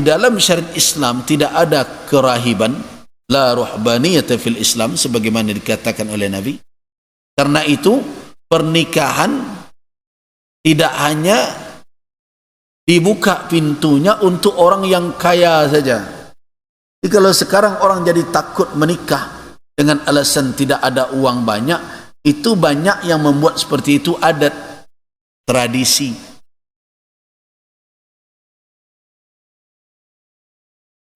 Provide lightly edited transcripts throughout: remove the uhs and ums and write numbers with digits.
dalam syariat Islam tidak ada kerahiban, la ruhbaniyata fil Islam, sebagaimana dikatakan oleh Nabi. Karena itu pernikahan tidak hanya dibuka pintunya untuk orang yang kaya saja. Jadi kalau sekarang orang jadi takut menikah dengan alasan tidak ada uang banyak, itu banyak yang membuat seperti itu adat, tradisi.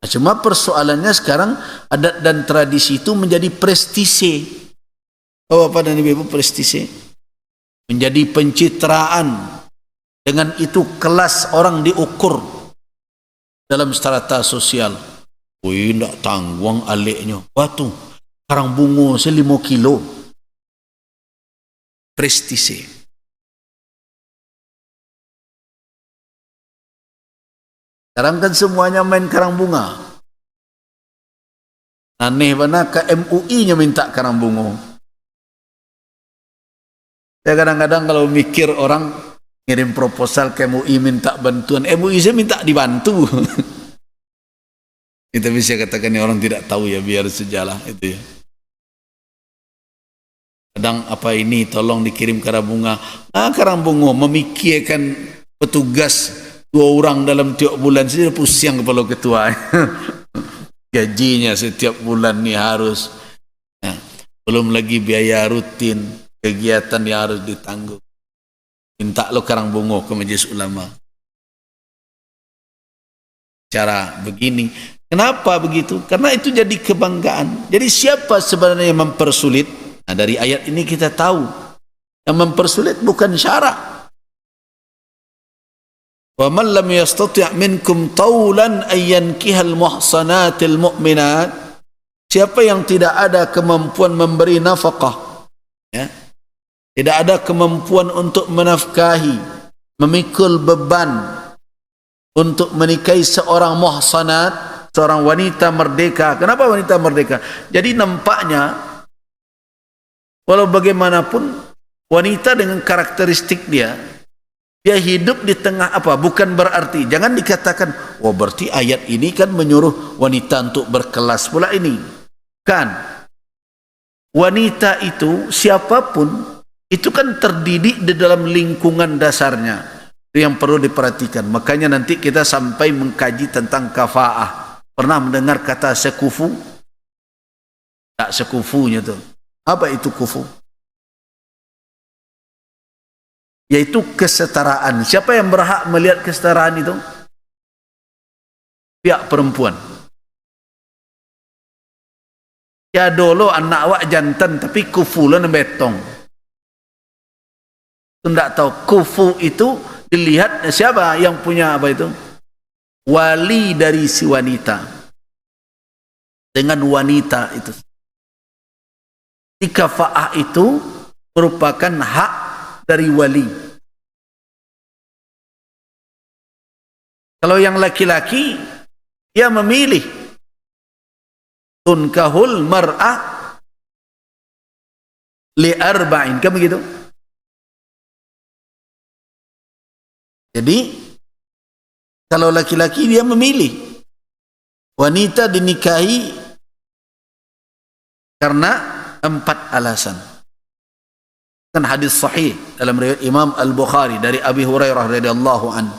Cuma persoalannya sekarang adat dan tradisi itu menjadi prestise. Oh, apa dan ibu prestise? Menjadi pencitraan. Dengan itu kelas orang diukur dalam strata sosial. Wih, tak tanggung aliknya. Batu, karang bunga 5 kilo. Prestise. Sekarang kan semuanya main karang bunga. Aneh mana ke MUI-nya minta karang bunga. Saya kadang-kadang kalau mikir orang ngirim proposal ke MUI minta bantuan, MUI saya minta dibantu. Itu bisa katakan orang tidak tahu ya, biar sejalah itu ya. Kadang apa ini tolong dikirim karang bunga. Karang bunga memikirkan petugas 2 orang dalam tiap bulan saja pusing kepala ketua. Gajinya setiap bulan ni harus ya. Belum lagi biaya rutin, kegiatan yang harus ditanggung. Minta lo karang bunga ke Majelis Ulama. Cara begini. Kenapa begitu? Karena itu jadi kebanggaan. Jadi siapa sebenarnya yang mempersulit? Nah, dari ayat ini kita tahu yang mempersulit bukan syarak. Wa man lam yastati' minkum tawlan ay yankihal muhsanatil mu'minat. Siapa yang tidak ada kemampuan memberi nafkah, ya, tidak ada kemampuan untuk menafkahi, memikul beban untuk menikahi seorang muhsanat, seorang wanita merdeka. Kenapa wanita merdeka? Jadi nampaknya walau bagaimanapun wanita dengan karakteristik dia hidup di tengah apa? Bukan berarti, jangan dikatakan, wah berarti ayat ini kan menyuruh wanita untuk berkelas pula ini. Kan, wanita itu siapapun itu kan terdidik di dalam lingkungan dasarnya. Itu yang perlu diperhatikan. Makanya nanti kita sampai mengkaji tentang kafaah. Pernah mendengar kata sekufu? Tak sekufunya tuh. Apa itu kufu? Yaitu kesetaraan. Siapa yang berhak melihat kesetaraan itu? Pihak perempuan. Ya dulu anak awak jantan tapi kufu lah betong. Tidak tahu kufu itu dilihat siapa yang punya apa itu? Wali dari si wanita. Dengan wanita itu. Kafaah itu merupakan hak dari wali. Kalau yang laki-laki dia memilih. Tunkahul mar'ah li arba'in, kan begitu? Jadi kalau laki-laki dia memilih, wanita dinikahi karena 4 alasan. Kan hadis sahih dalam riwayat Imam Al-Bukhari dari Abi Hurairah radhiyallahu anhu.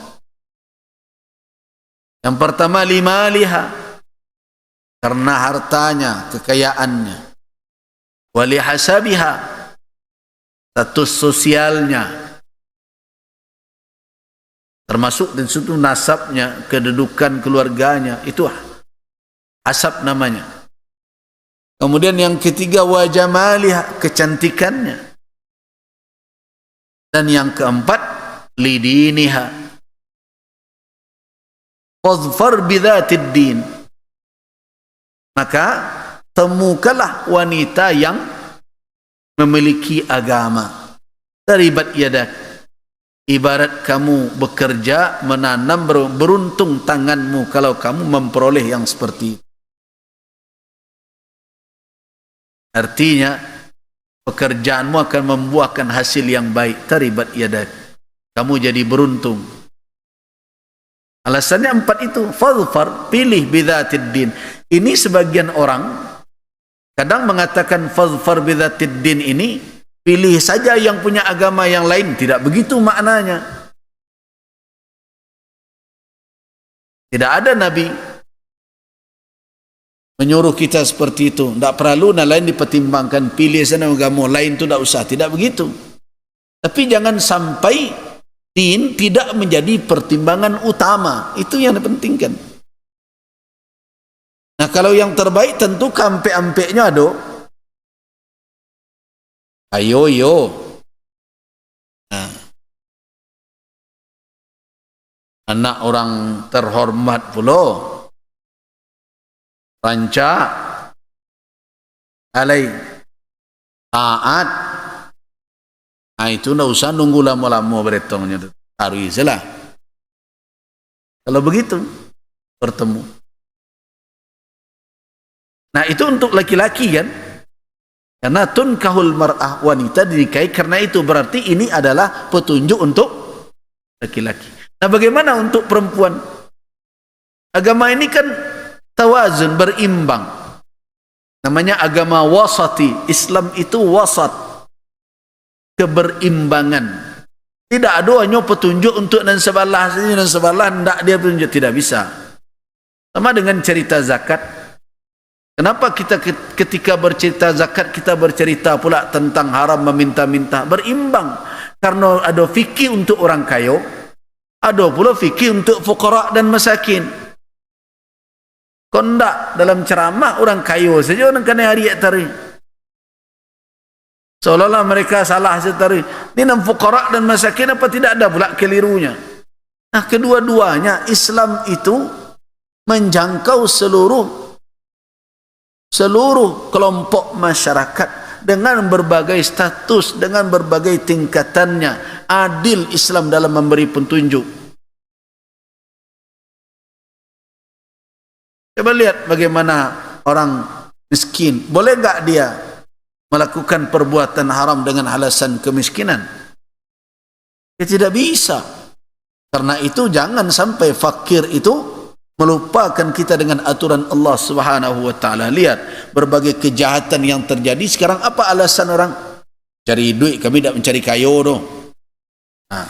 Yang pertama, limaliha, karena hartanya, kekayaannya. Walihasabiha, status sosialnya, termasuk di situ nasabnya, kedudukan keluarganya, itu hasab namanya. Kemudian yang ketiga, wajamaliha, kecantikannya. Dan yang keempat, lidiniha, fadfar bidzatid din, maka temukanlah wanita yang memiliki agama. Taribat yadak, ibarat kamu bekerja menanam, beruntung tanganmu kalau kamu memperoleh yang seperti itu. Artinya pekerjaanmu akan membuahkan hasil yang baik. Taribat yadak, kamu jadi beruntung. Alasannya 4 itu. Fadhfar, pilih bidzatid din. Ini sebagian orang kadang mengatakan fadhfar bidzatid din ini, pilih saja yang punya agama yang lain. Tidak begitu maknanya. Tidak ada Nabi menyuruh kita seperti itu. Tidak perlu yang lain dipertimbangkan. Pilih sana agama lain itu tidak usah. Tidak begitu. Tapi jangan sampai din tidak menjadi pertimbangan utama. Itu yang dipentingkan. Nah, kalau yang terbaik tentu kampe-ampeknya ada. Ayo yo. Nah, anak orang terhormat pula rancak alai taat. Nah, itu tidak usah nunggu lama-lama beretongnya. Harus salah. Kalau begitu bertemu. Nah, itu untuk laki-laki kan. Karena tunkahul mar'ah, wanita dinikahi karena itu. Berarti ini adalah petunjuk untuk laki-laki. Nah, bagaimana untuk perempuan? Agama ini kan tawazun, berimbang. Namanya agama wasati. Islam itu wasat. Keberimbangan. Tidak ada hanya petunjuk untuk dan sebelah sini dan sebelah tidak dia petunjuk, tidak bisa. Sama dengan cerita zakat. Kenapa kita ketika bercerita zakat kita bercerita pula tentang haram meminta-minta? Berimbang. Karena ada fikih untuk orang kaya, ada pula fikih untuk fuqara dan masakin. Kondak dalam ceramah orang kaya saja orang kena hari tarik. Seolah-olah mereka salah setari. Ini enam fuqara dan masakin apa tidak ada pula kelirunya. Nah, kedua-duanya Islam itu menjangkau seluruh kelompok masyarakat dengan berbagai status, dengan berbagai tingkatannya. Adil Islam dalam memberi petunjuk. Coba lihat bagaimana orang miskin. Boleh enggak dia melakukan perbuatan haram dengan alasan kemiskinan? Ya, tidak bisa. Karena itu jangan sampai fakir itu melupakan kita dengan aturan Allah Subhanahu wa taala. Lihat berbagai kejahatan yang terjadi sekarang. Apa alasan orang? Cari duit, kami tidak mencari kayu doh. Nah,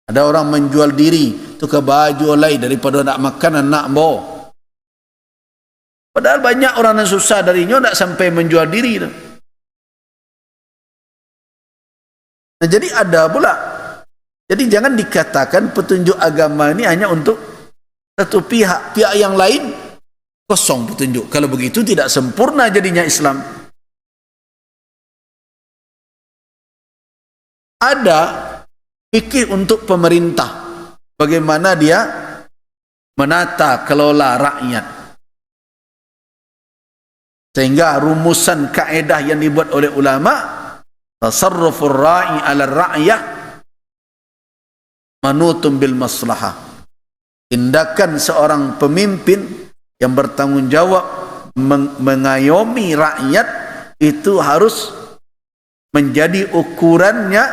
ada orang menjual diri tukar baju oleh daripada nak makan dan nak bawa. Padahal banyak orang yang susah darinya tidak sampai menjual diri doh. Nah, jadi ada pula. Jadi jangan dikatakan petunjuk agama ini hanya untuk satu pihak. Pihak yang lain kosong petunjuk. Kalau begitu tidak sempurna jadinya Islam. Ada fikih untuk pemerintah. Bagaimana dia menata kelola rakyat. Sehingga rumusan kaedah yang dibuat oleh ulama, tasarrufur ra'i 'ala ar-ra'yah manutum bil maslahah. Tindakan seorang pemimpin yang bertanggung jawab mengayomi rakyat itu harus menjadi ukurannya,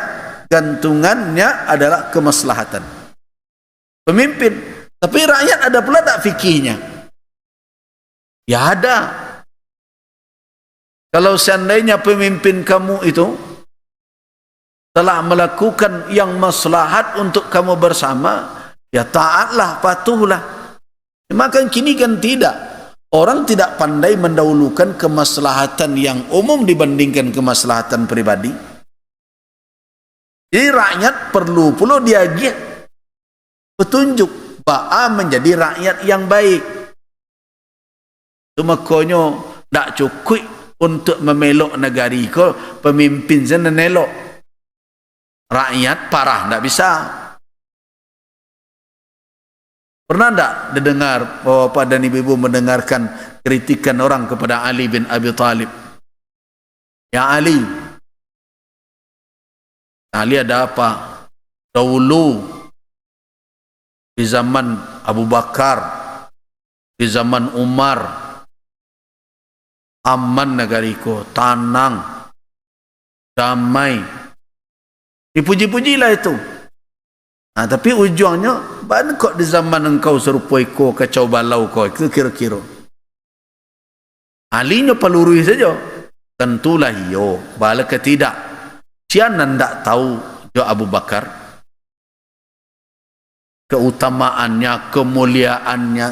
gantungannya adalah kemaslahatan pemimpin. Tapi rakyat ada pula tak fikihnya? Ya ada. Kalau seandainya pemimpin kamu itu telah melakukan yang maslahat untuk kamu bersama, ya taatlah, patuhlah. Maka kini kan tidak. Orang tidak pandai mendahulukan kemaslahatan yang umum dibandingkan kemaslahatan pribadi. Jadi rakyat perlu pula diajak petunjuk ba'a menjadi rakyat yang baik. Itu makanya tak cukup untuk memeluk negari ko pemimpin sana nelok. Rakyat parah tak bisa. Pernah tak dengar bapak dan ibu-ibu mendengarkan kritikan orang kepada Ali bin Abi Thalib? Ya Ali, Ali ada apa? Dahulu di zaman Abu Bakar, di zaman Umar, aman negariku, tenang, damai. Dipuji-pujilah itu. Tapi ujungnya, mana kok di zaman engkau serupa iko kacau balau kau, itu kira-kira. Alinya pelurui saja. Tentulah iyo, bala ke tidak. Siapa tidak tahu jo Abu Bakar keutamaannya, kemuliaannya,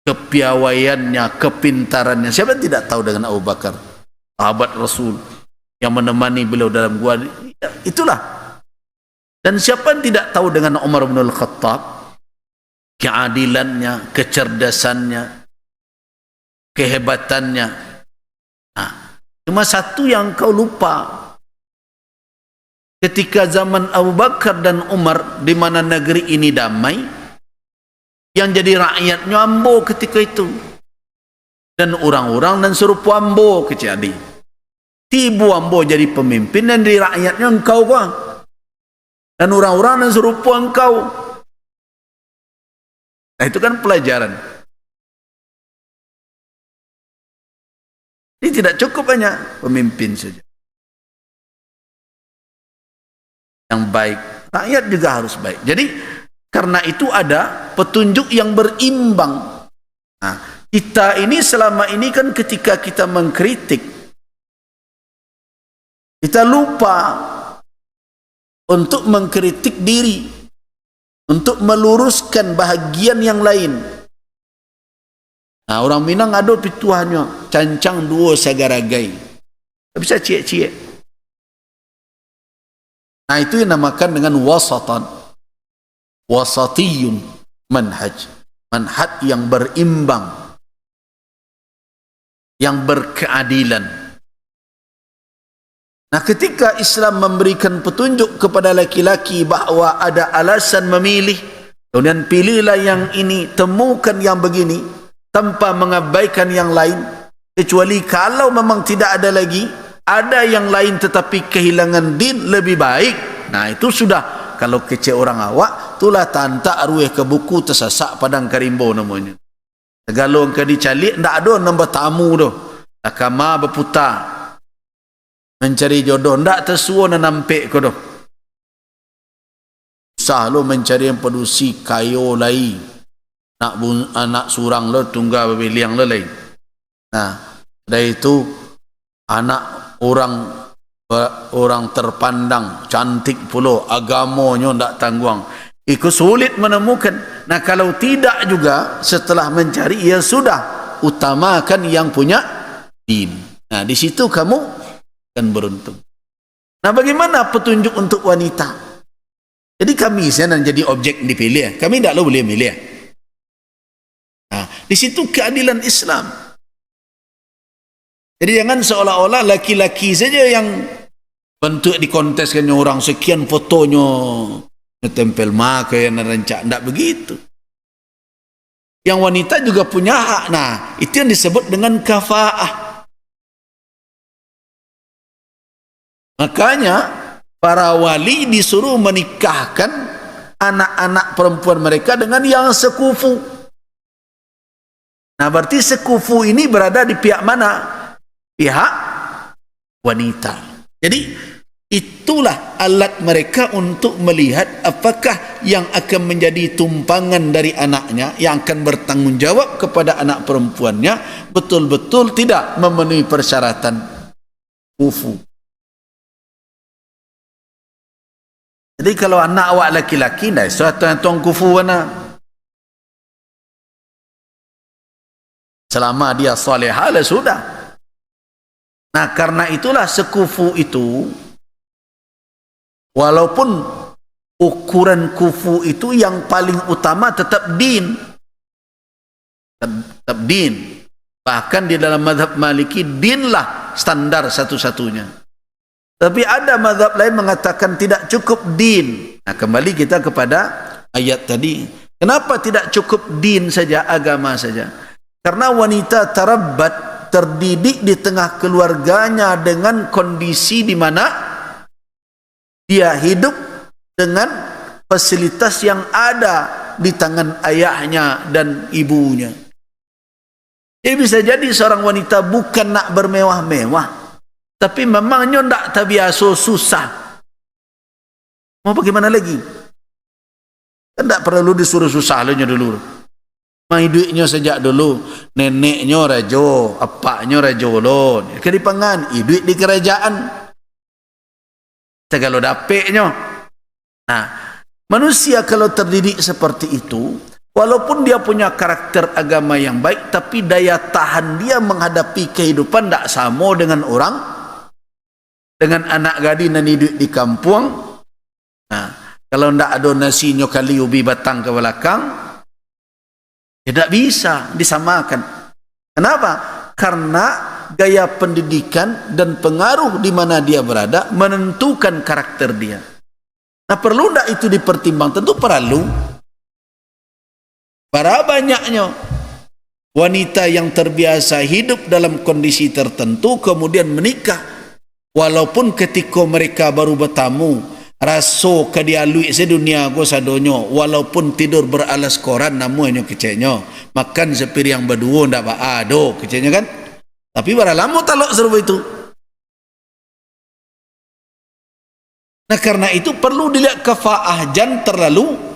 kepiawaiannya, kepintarannya. Siapa yang tidak tahu dengan Abu Bakar, sahabat Rasul yang menemani beliau dalam gua? Itulah. Dan siapa yang tidak tahu dengan Umar bin Al-Khattab, keadilannya, kecerdasannya, kehebatannya. Cuma satu yang kau lupa. Ketika zaman Abu Bakar dan Umar, di mana negeri ini damai, yang jadi rakyatnya ambo ketika itu. Dan orang-orang dan serupa ambo kecil. Tibu ambo jadi pemimpin dan di rakyatnya engkau kah? Dan orang-orang dan serupa engkau. Nah, itu kan pelajaran. Ini tidak cukup hanya pemimpin saja yang baik, rakyat juga harus baik. Jadi karena itu ada petunjuk yang berimbang. Nah, kita ini selama ini kan ketika kita mengkritik, kita lupa untuk mengkritik diri, untuk meluruskan bahagian yang lain. Nah, orang Minang ada pituannya, cancang dua sagaragai, tak bisa cie-cie. Nah, itu yang namakan dengan wasatan, wasatiyun manhaj, manhaj yang berimbang, yang berkeadilan. Nah, ketika Islam memberikan petunjuk kepada laki-laki bahawa ada alasan memilih, kemudian pilihlah yang ini, temukan yang begini, tanpa mengabaikan yang lain, kecuali kalau memang tidak ada lagi, ada yang lain tetapi kehilangan din lebih baik. Nah, itu sudah, kalau kecil orang awak, itulah tantak arwah ke buku tersasak padang karimbo namanya. Segala ke dicalik, tak ada nombor tamu tu. Akama berputar mencari jodoh, tak tersuah nak nampik ke tu. Susah lo mencari yang pedusi kayo lai, nak anak surang lo tunggal berbiliang lo lain. Nah, dari itu anak orang terpandang, cantik pula, agamonya tak tangguang, itu sulit menemukan. Nah, kalau tidak juga setelah mencari, ya sudah, utamakan yang punya din. Nah, di situ kamu akan beruntung. Nah, bagaimana petunjuk untuk wanita? Jadi kami sana jadi objek dipilih, kami tak boleh milih. Nah, di situ keadilan Islam. Jadi jangan seolah-olah laki-laki saja yang bentuk dikonteskannya orang, sekian fotonya tempel maka yang rancak. Tidak begitu. Yang wanita juga punya hak. Nah, itu yang disebut dengan kafaah. Makanya para wali disuruh menikahkan anak-anak perempuan mereka dengan yang sekufu. Nah, berarti sekufu ini berada di pihak mana? Pihak wanita. Jadi itulah alat mereka untuk melihat apakah yang akan menjadi tumpangan dari anaknya, yang akan bertanggung jawab kepada anak perempuannya, betul-betul tidak memenuhi persyaratan kufu. Jadi kalau anak awak laki-laki, dah suatu yang tuang kufu mana? Selama dia salihah, sudah. Nah, karena itulah sekufu itu, walaupun ukuran kufu itu yang paling utama tetap din. Tetap din. Bahkan di dalam mazhab Maliki, dinlah standar satu-satunya. Tapi ada mazhab lain mengatakan tidak cukup din. Nah, kembali kita kepada ayat tadi. Kenapa tidak cukup din saja, agama saja? Karena wanita tarabbat, terdidik di tengah keluarganya dengan kondisi di mana dia hidup dengan fasilitas yang ada di tangan ayahnya dan ibunya. Jadi bisa jadi seorang wanita bukan nak bermewah-mewah, tapi memangnya tak terbiasa susah. Mau bagaimana lagi? Kan tak perlu disuruh susah dulu. Mai duitnya sejak dulu. Neneknya rajo, apaknya rajo lon. Kedipangan, duit di kerajaan. Segala dapetnya. Nah, manusia kalau terdidik seperti itu, walaupun dia punya karakter agama yang baik, tapi daya tahan dia menghadapi kehidupan tak sama dengan orang, dengan anak gadis dan hidup di kampung. Nah, kalau tidak ada nasinya kali ubi batang ke belakang, tidak bisa disamakan. Kenapa? Karena gaya pendidikan dan pengaruh di mana dia berada menentukan karakter dia. Nah, perlu tidak itu dipertimbang? Tentu perlu. Para banyaknya wanita yang terbiasa hidup dalam kondisi tertentu kemudian menikah, walaupun ketika mereka baru bertamu rasa kedialui sedunia go sadonyo, walaupun tidur beralas koran namanya keceknya, makan sepiring berdua ndak ada keceknya kan, tapi bara lama talok serupa itu. Nah, karena itu perlu dilihat kefaah jan terlalu.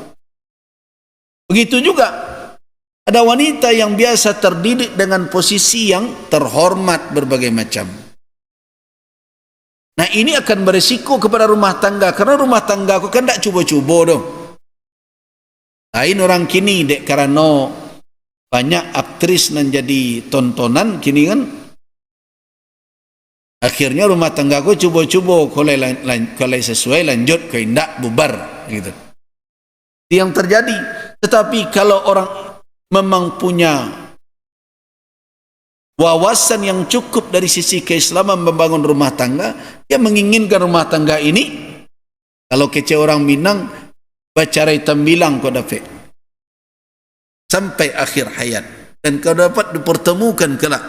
Begitu juga ada wanita yang biasa terdidik dengan posisi yang terhormat berbagai macam. Nah, ini akan beresiko kepada rumah tangga, karena rumah tangga aku kan tak cuba-cuba dong. Lain orang kini dek karena banyak aktris yang jadi tontonan kini kan, akhirnya rumah tangga aku cuba-cuba kalau sesuai lanjut, kalau tidak bubar gitu. Itu yang terjadi. Tetapi kalau orang memang punya wawasan yang cukup dari sisi keislaman membangun rumah tangga, dia menginginkan rumah tangga ini, kalau kece orang Minang bacarai tembilang kau dapat sampai akhir hayat, dan kau dapat dipertemukan kelak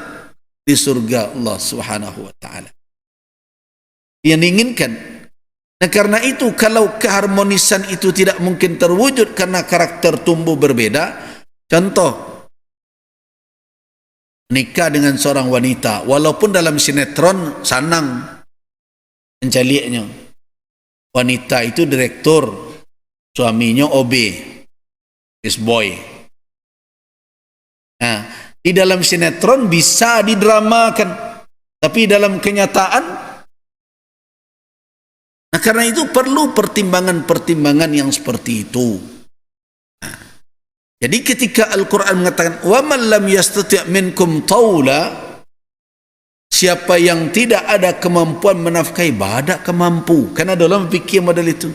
di surga Allah Subhanahu wa taala. Yang diinginkan. Nah, karena itu kalau keharmonisan itu tidak mungkin terwujud karena karakter tumbuh berbeda. Contoh, nikah dengan seorang wanita, walaupun dalam sinetron sanang mencaliaknya, wanita itu direktur, suaminya OB, is boy. Nah, di dalam sinetron bisa didramakan, tapi dalam kenyataan, nah karena itu perlu pertimbangan-pertimbangan yang seperti itu. Jadi ketika Al-Quran mengatakan wa man lam yastati' minkum taula, siapa yang tidak ada kemampuan menafkahi, badak kemampu. Kan ada orang fikir model itu,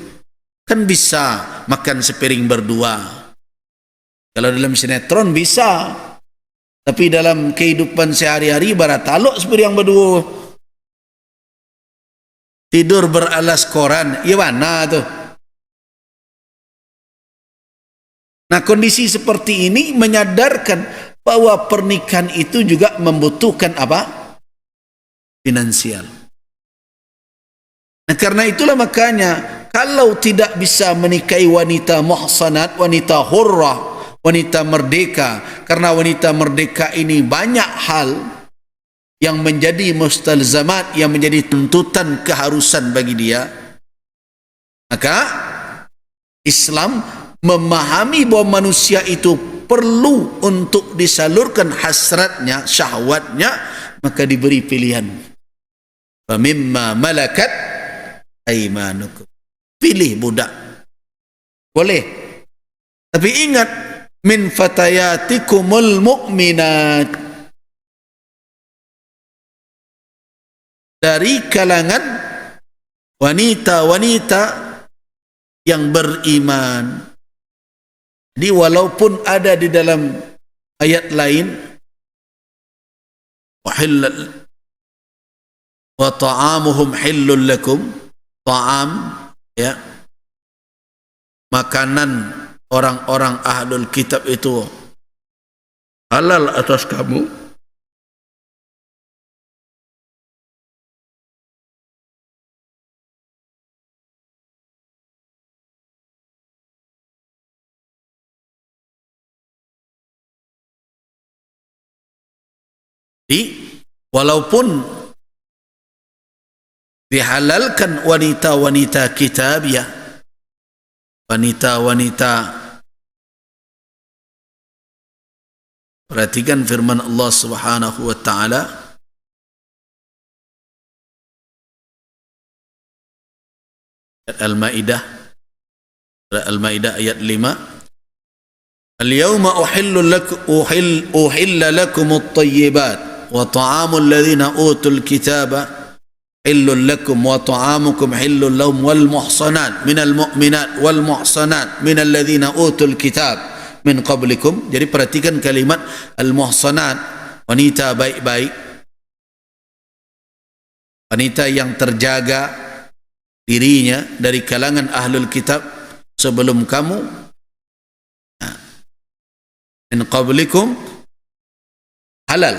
kan bisa makan sepiring berdua. Kalau dalam sinetron bisa, tapi dalam kehidupan sehari-hari barat taluk sepiring berdua, tidur beralas koran, ya mana tuh? Nah, kondisi seperti ini menyadarkan bahwa pernikahan itu juga membutuhkan apa? Finansial. Nah, karena itulah makanya kalau tidak bisa menikahi wanita muhsanat, wanita hurrah, wanita merdeka, karena wanita merdeka ini banyak hal yang menjadi mustalzamat, yang menjadi tuntutan keharusan bagi dia, maka Islam memahami bahwa manusia itu perlu untuk disalurkan hasratnya, syahwatnya, maka diberi pilihan. Mimma malakat aimanukum. Pilih budak. Boleh. Tapi ingat, min fatayatikumul mu'minat. Dari kalangan wanita-wanita yang beriman. Jadi walaupun ada di dalam ayat lain wa ta'amuhum hillul lakum, ta'am ya, makanan orang-orang ahlul kitab itu halal atas kamu, walaupun dihalalkan wanita-wanita kitabiah, wanita-wanita. Perhatikan firman Allah Subhanahu wa taala, Al-Maidah ayat 5. Al-yawma uhilla lakum at-tayyibat wa ta'amul ladzina utul kitaba hillun lakum wa ta'amukum hillun lahum wal muhsanat minal mu'minat wal muhsanat minal ladzina utul kitab min qablikum. Jadi perhatikan kalimat al-muhsanat, wanita baik-baik, wanita yang terjaga dirinya dari kalangan ahlul kitab sebelum kamu, min qablikum, halal.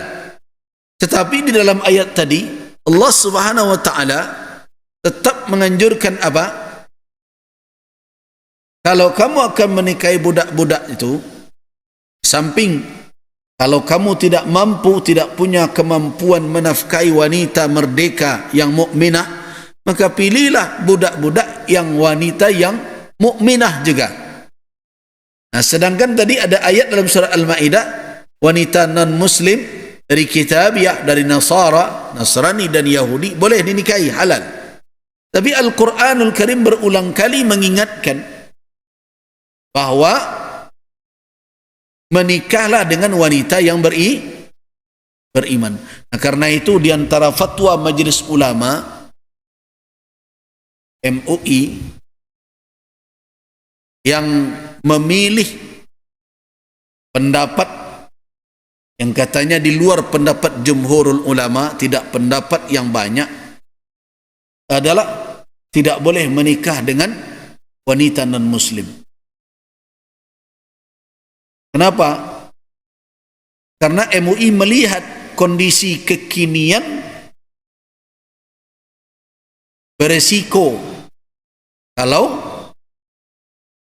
Tetapi di dalam ayat tadi Allah Subhanahu wa taala tetap menganjurkan apa? Kalau kamu akan menikahi budak-budak itu, samping kalau kamu tidak mampu, tidak punya kemampuan menafkahi wanita merdeka yang mukminah, maka pilihlah budak-budak yang wanita yang mukminah juga. Nah, sedangkan tadi ada ayat dalam surah Al-Maidah, wanita non-muslim dari Kitabiah, dari Nasrani dan Yahudi boleh dinikahi, halal. Tapi Al-Quranul Karim berulang kali mengingatkan bahwa menikahlah dengan wanita yang beriman. Nah, karena itu di antara fatwa Majelis Ulama MUI yang memilih pendapat yang katanya di luar pendapat jumhurul ulama, tidak pendapat yang banyak, adalah tidak boleh menikah dengan wanita non-muslim. Kenapa? Karena MUI melihat kondisi kekinian beresiko kalau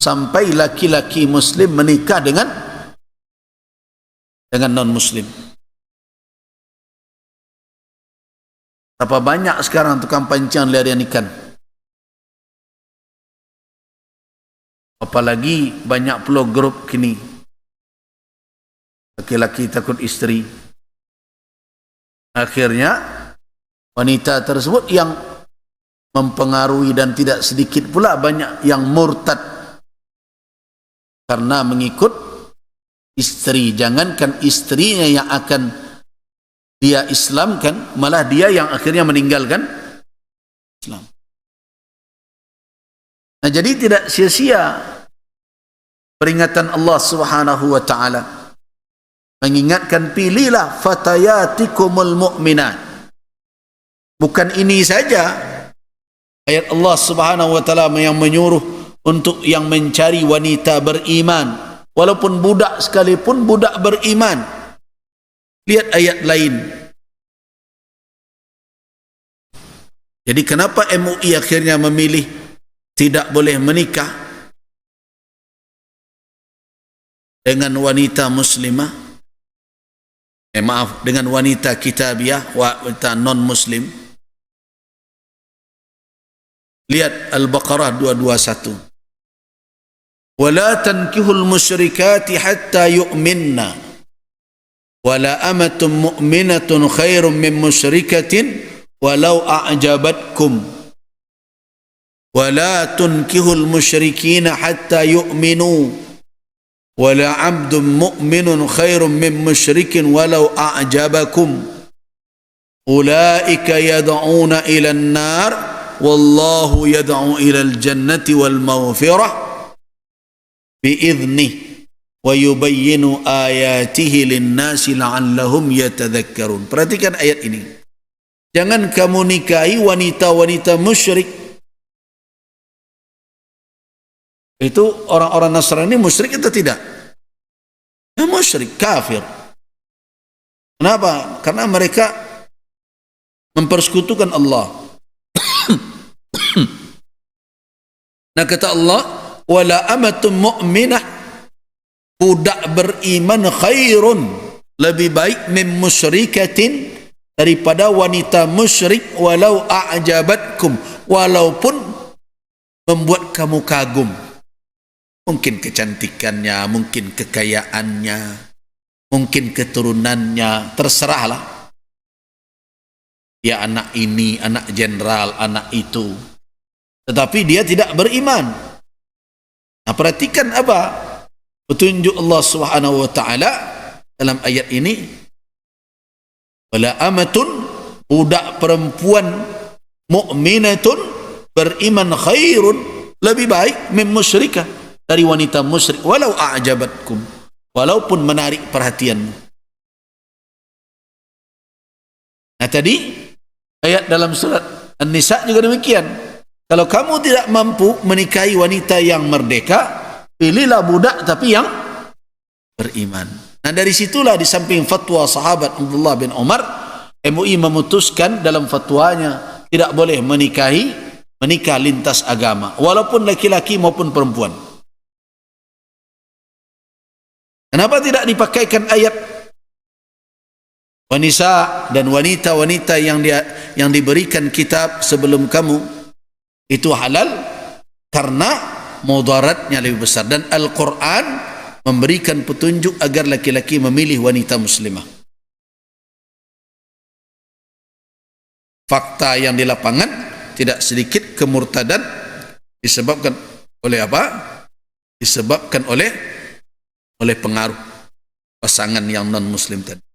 sampai laki-laki muslim menikah dengan non-muslim. Berapa banyak sekarang tukang pancing larian ikan? Apalagi banyak pula grup kini, laki-laki takut isteri. Akhirnya wanita tersebut yang mempengaruhi, dan tidak sedikit pula banyak yang murtad karena mengikut istri. Jangankan istrinya yang akan dia islamkan, malah dia yang akhirnya meninggalkan Islam. Nah, jadi tidak sia-sia peringatan Allah Subhanahu wa taala mengingatkan, pilihlah fatayatikumul mu'minat. Bukan ini saja ayat Allah Subhanahu wa taala yang menyuruh untuk yang mencari wanita beriman, walaupun budak sekalipun, budak beriman. Lihat ayat lain. Jadi kenapa MUI akhirnya memilih tidak boleh menikah dengan wanita muslimah, dengan wanita kitabiah, wanita non-muslim? Lihat Al-Baqarah 221. Wala tankihul musyrikati hatta yu'minna wala amatun mu'minatun khairum min musyrikatin walau a'jabatkum wala tunkihul musyrikina hatta yu'minu wala abdun mu'minun khairum min musyrikin walau a'jabakum ulaika yad'una ila an-nar wallahu yad'u ilal jannati wal maghfirah bi'idhnih wa yubayyinu ayatihi linnasi la'allahum yatadhakkarun. Perhatikan ayat ini. Jangan kamu nikahi wanita-wanita musyrik. Itu orang-orang Nasrani musyrik atau tidak? Musyrik, kafir. Kenapa? Karena mereka mempersekutukan Allah. Nah, kata Allah, wala amatun mu'minah, budak beriman khairun, lebih baik min musyrikatin, daripada wanita musyrik, walau a'jabatkum, walaupun membuat kamu kagum. Mungkin kecantikannya, mungkin kekayaannya, mungkin keturunannya, terserahlah. Ya anak ini, anak jenderal, anak itu. Tetapi dia tidak beriman. Nah, perhatikan apa petunjuk Allah Subhanahu wa taala dalam ayat ini. Wala amatun, budak perempuan mukminatun beriman khairun, lebih baik min musyrikah, dari wanita musyrik, walau a'jabatkum, walaupun menarik perhatianmu. Nah, tadi ayat dalam surat An-Nisa juga demikian. Kalau kamu tidak mampu menikahi wanita yang merdeka, pilihlah budak tapi yang beriman. Nah, dari situlah di samping fatwa sahabat Abdullah bin Umar, MUI memutuskan dalam fatwanya tidak boleh menikah lintas agama, walaupun laki-laki maupun perempuan. Kenapa tidak dipakaikan ayat wanita dan wanita-wanita yang diberikan kitab sebelum kamu itu halal? Karena mudaratnya lebih besar, dan Al-Quran memberikan petunjuk agar laki-laki memilih wanita muslimah. Fakta yang di lapangan, tidak sedikit kemurtadan disebabkan oleh apa? Disebabkan oleh pengaruh pasangan yang non muslim tadi.